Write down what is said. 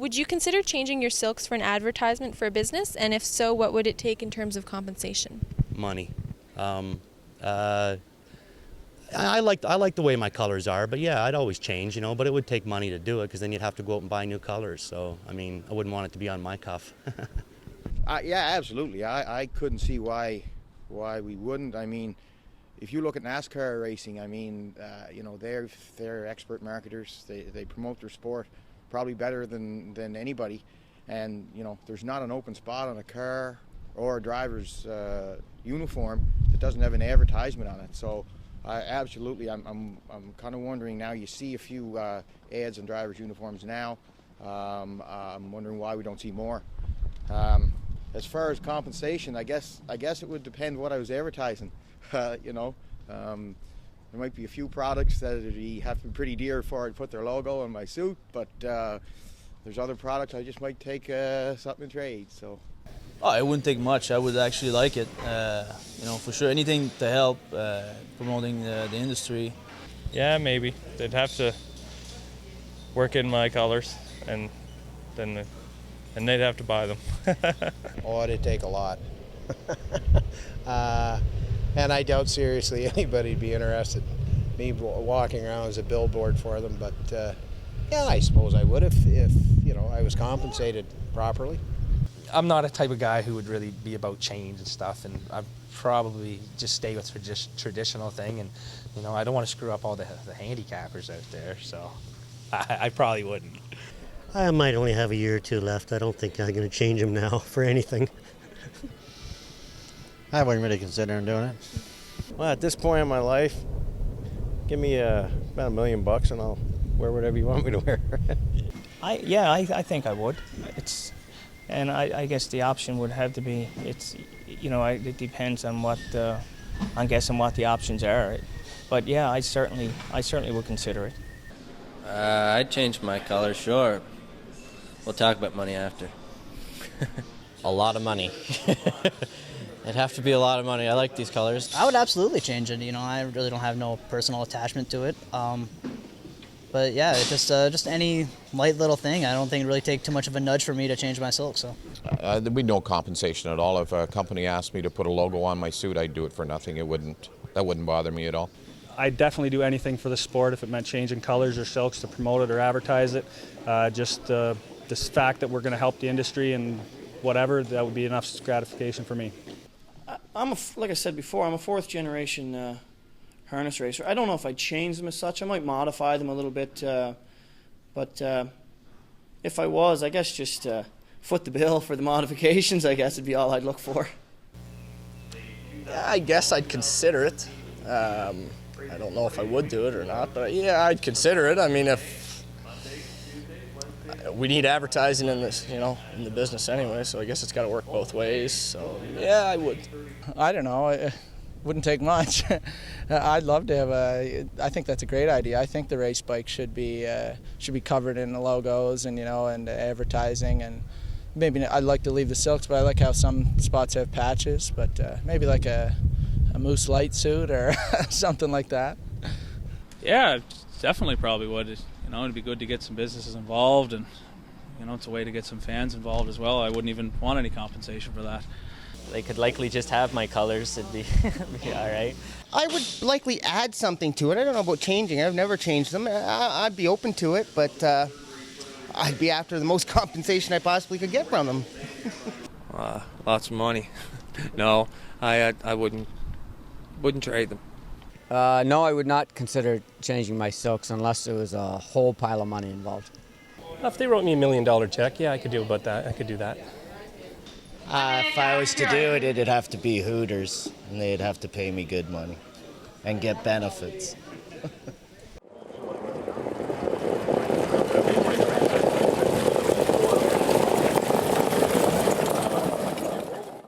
Would you consider changing your silks for an advertisement for a business? And if so, what would it take in terms of compensation? Money. I like the way my colors are, but yeah, I'd always change, you know, but it would take money to do it because then you'd have to go out and buy new colors. So, I mean, I wouldn't want it to be on my cuff. Yeah, absolutely. I couldn't see why we wouldn't. I mean, if you look at NASCAR racing, I mean, you know, they're expert marketers. They promote their sport probably better than anybody. And, you know, there's not an open spot on a car or a driver's uniform that doesn't have an advertisement on it. So, absolutely, I'm kind of wondering now. You see a few ads on drivers' uniforms now. I'm wondering why we don't see more. As far as compensation, I guess it would depend what I was advertising. You know, there might be a few products that have to be pretty dear before I'd put their logo on my suit, but there's other products I just might take something in trade. So. Oh, it wouldn't take much. I would actually like it. You know, for sure, anything to help promoting the industry. Yeah, maybe. They'd have to work in my colors, and then they'd have to buy them. Oh, it'd take a lot. And I doubt seriously anybody'd be interested in me walking around as a billboard for them. But yeah, I suppose I would if you know I was compensated properly. I'm not a type of guy who would really be about change and stuff, and I'd probably just stay with traditional thing. And you know, I don't want to screw up all the handicappers out there, so I probably wouldn't. I might only have a year or two left. I don't think I'm going to change them now for anything. I wouldn't really consider doing it. Well, at this point in my life, give me about $1 million and I'll wear whatever you want me to wear. I think I would. And I guess the option would have to be, you know, it depends on what, I'm guessing what the options are. But yeah, I certainly would consider it. I'd change my color, sure. We'll talk about money after. A lot of money. It'd have to be a lot of money. I like these colors. I would absolutely change it. You know, I really don't have no personal attachment to it. But yeah, just any light little thing. I don't think it really take too much of a nudge for me to change my silk. So there'd be no compensation at all. If a company asked me to put a logo on my suit, I'd do it for nothing. That wouldn't bother me at all. I'd definitely do anything for the sport if it meant changing colors or silks to promote it or advertise it. Just this fact that we're going to help the industry and whatever, that would be enough gratification for me. Like I said before, I'm a fourth generation harness racer. I don't know if I'd change them as such. I might modify them a little bit, but if I was, I guess just foot the bill for the modifications, I guess would be all I'd look for. I guess I'd consider it. I don't know if I would do it or not, but yeah, I'd consider it. I mean, if we need advertising in this, you know, in the business anyway, so I guess it's got to work both ways. So yeah, I would. I don't know. It wouldn't take much. I'd love to have I think that's a great idea. I think the race bike should be covered in the logos and, you know, and advertising, and maybe I'd like to leave the silks, but I like how some spots have patches, but maybe like a moose light suit or something like that. Yeah, definitely probably would. You know, it'd be good to get some businesses involved, and you know, it's a way to get some fans involved as well. I wouldn't even want any compensation for that. They could likely just have my colors. It'd be, be all right. I would likely add something to it. I don't know about changing. I've never changed them. I'd be open to it, but I'd be after the most compensation I possibly could get from them. Lots of money. No, I wouldn't trade them. No, I would not consider changing my silks unless there was a whole pile of money involved. If they wrote me $1 million check, yeah, I could do that. I could do that. If I was to do it, it'd have to be Hooters, and they'd have to pay me good money and get benefits.